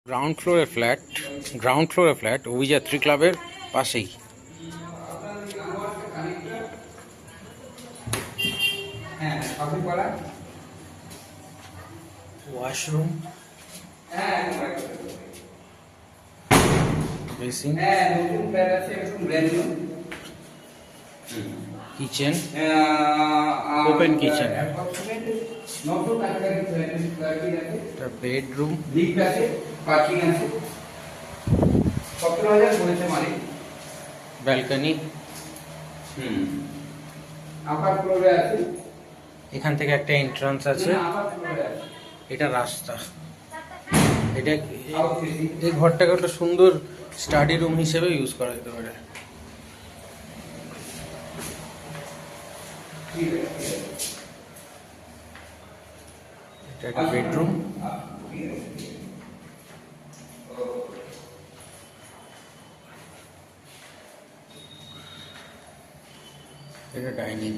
Ground ফ্লোরে flat অভিযাত্রী ক্লাবের পাশেই। Washroom, basin, kitchen, open kitchen, bedroom, balcony. এখান থেকে একটা এন্ট্রান্স আছে, এটা রাস্তা। এটা এই ঘরটাকে একটা সুন্দর স্টাডি রুম হিসেবে ইউজ করা যেতে পারে। এটা একটা বেডরুম, এটা ডাইনিং।